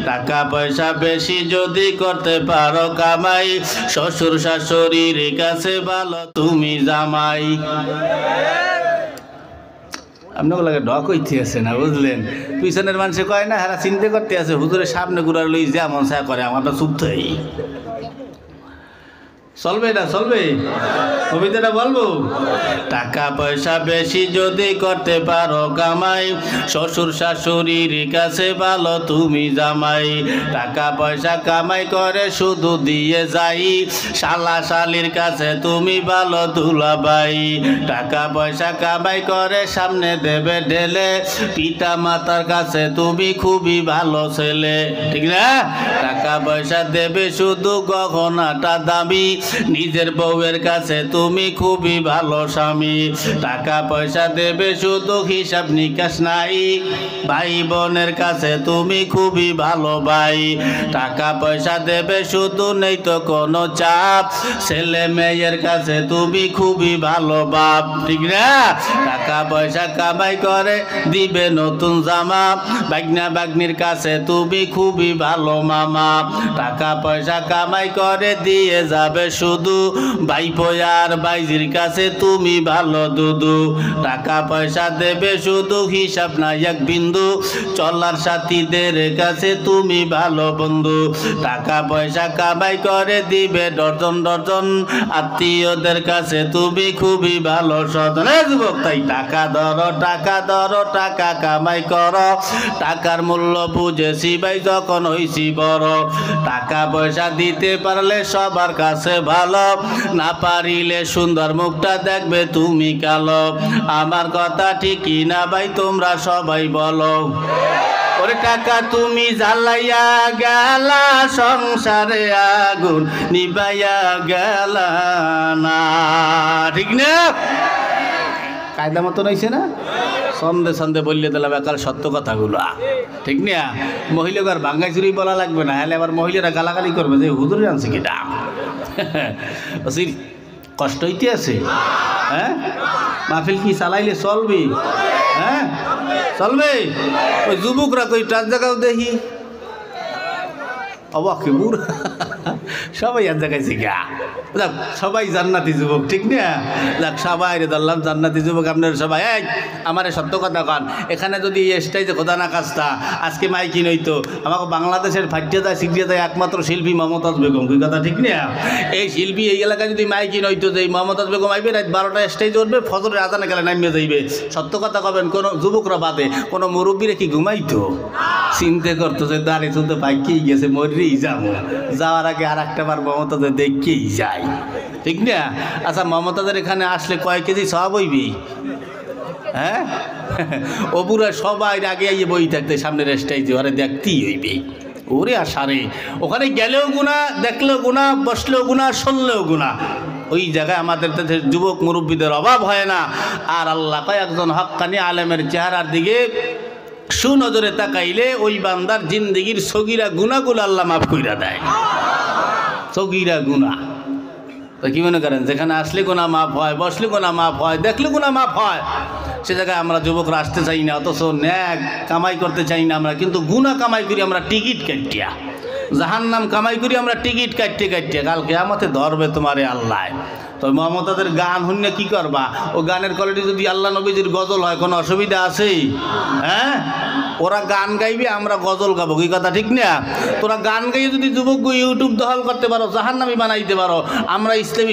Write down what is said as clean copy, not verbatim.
টাকা পয়সা বেশি যদি করতে পারো কামাই, শ্বশুর শাশুড়ির কাছে ভালো তুমি জামাই। আপনাকে লাগে ঢক হইতে আছে না, বুঝলেন? পিছনের মানুষে কয় না, হারা চিন্তা করতে আছে হুজুরের সামনে ঘুরার লই যেমন চা করে আমারটা চুপ থাই। চলবে না চলবে, কবিতাটা বলবো। টাকা পয়সা বেশি যদি করতে পারো কামাই, শ্বশুর শাশুড়ির কাছে ভালো তুমি জামাই। টাকা পয়সা কামাই করে শুধু দিয়ে যাই, শালা শালির কাছে তুমি ভালো দুলাভাই। টাকা পয়সা কামাই করে সামনে দেবে ঢেলে, পিতা মাতার কাছে তুমি খুবই ভালো ছেলে, ঠিক না? টাকা পয়সা দেবে শুধু গহনাটা দামি, নিজের বউয়ের কাছে তুমি খুবই ভালো স্বামী। টাকা পয়সা দেবে শুধু হিসাব নিকাশ নাই, ভাই বোনের কাছে তুমি খুবই ভালো ভাই। টাকা পয়সা দেবে শুধু নেই তো কোনো চাপ, ছেলে মেয়ের কাছে তুমি খুবই ভালো বাপ, ঠিক না? টাকা পয়সা কামাই করে দিবে নতুন জামা, বাগনা বাগনির কাছে তুমি খুবই ভালো মামা। টাকা পয়সা কামাই করে দিয়ে যাবে শুধু, ভাইপো আর ভাইজির কাছে তুমি ভালো দুদু। টাকা পয়সা দেবে শুধু হিসাব নাই এক বিন্দু, চলার সাথীদের কাছে তুমি ভালো বন্ধু। টাকা পয়সা কামাই করে দিবে ডর্জন ডর্জন, আত্মীয়দের কাছে তুমি খুবই ভালো স্বজন। যুবক তাই টাকা ধরো টাকা ধরো, টাকা কামাই করো, টাকার মূল্য বুঝেছি ভাই যখন হইছি বড়। টাকা পয়সা দিতে পারলে সবার কাছে ভালো, না পারিলে সুন্দর মুখটা দেখবে তুমি কালো। আমার কথা ঠিকই না ভাই, তোমরা সবাই বলো। ওরে টাকা তুমি জ্বালাইয়া গেলা, সংসারে আগুন নিবাইয়া গেলা না, ঠিক না? কায়দা মতো রয়েছে না? সন্ধে সন্ধে বললে দিলে বেকার সত্য কথাগুলো, ঠিক না? মহিলাকে আর ভাঙ্গাই চুরি বলা লাগবে না, হলে আবার মহিলারা গালাগালি করবে যে হুজুরে আনছে কিটা। কষ্ট হইতে আছে, হ্যাঁ? মাহফিল কি চালাইলে চলবে? হ্যাঁ চলবে। ওই যুবকরা কই টাচ জায়গাও দেখি অবাকে বুড়া সবাই এক জায়গায় শিখা, যাক সবাই জান্নাতি যুবক, ঠিক না? যাক সবাই রে ধরলাম জান্নাতি যুবক। আপনার সবাই এই আমার সত্য কথা কন, এখানে যদি স্টেজে খোদা না কাজটা আজকে মাইকি নইতো, আমাকে বাংলাদেশের ফাটিয়ে যায় শিখিয়ে যায় একমাত্র শিল্পী মমতাজ বেগম, কি কথা ঠিক না? এই শিল্পী এই এলাকায় যদি মাইকি নইতো, যে মমতাজ বেগম আইবে রাত 12টায় স্টেজ উঠবে, ফজরের আজানে গেলে নামিয়ে যাইবে। সত্য কথা কবেন, কোনো যুবকরা বাদে কোনো মুরব্বীরা কি ঘুমাইতো? চিন্তা করতো যে দাঁড়িয়ে চলতে পাইকেই গেছে, মরেই যাবো, যাওয়ার আগে আর একটা বার মমতাজের দেখেই যায়, ঠিক না? আচ্ছা মমতাজের এখানে আসলে কয় কেজি সব হইবি? হ্যাঁ ও পুরা সবাই আগে আইয়ে বই থাকতে সামনে স্টেজে, ওরে দেখতেই হইবে। ওরে আসারে ওখানে গেলেও গুণা, দেখলেও গুণা, বসলেও গুণা, শুনলেও গুণা। ওই জায়গায় আমাদের দেশের যুবক মুরব্বীদের অভাব হয় না। আর আল্লাহ কয় একজন হক্কানি আলেমের চেহারার দিকে সুনজরে তাকাইলে ওই বান্দার জিন্দেগির সগীরা গুনাহগুলো আল্লাহ মাফ কইরা দেয়। সগীরা গুনাহ তো কি মনে করেন, যেখানে আসলে গুনাহ মাফ হয়, বসলে গুনাহ মাফ হয়, দেখলে গুনাহ মাফ হয়, সে জায়গায় আমরা যুবকরা আসতে চাই না। অথচ ন্যাক কামাই করতে চাই না আমরা, কিন্তু গুনাহ কামাই করি আমরা টিকিট কাটিয়া, জাহান্নাম কামাই করি আমরা টিকিট কাটতে কাটতে। কাল কিয়ামতে ধরবে তোমারে আল্লাহ। তো মমতাদের গান শুনলে কি করবা? ও গানের কোয়ালিটি যদি আল্লাহ নবীজির গজল হয়, কোনো অসুবিধা আছে? হ্যাঁ ওরা গান গাইবে, আমরা গজল গাবো, কি কথা ঠিক না? তোরা গান গাইয়ে যদি যুবক ইউটিউব দখল করতে পারো, জাহান্নামী বানাইতে পারো, আমরা ইসলামী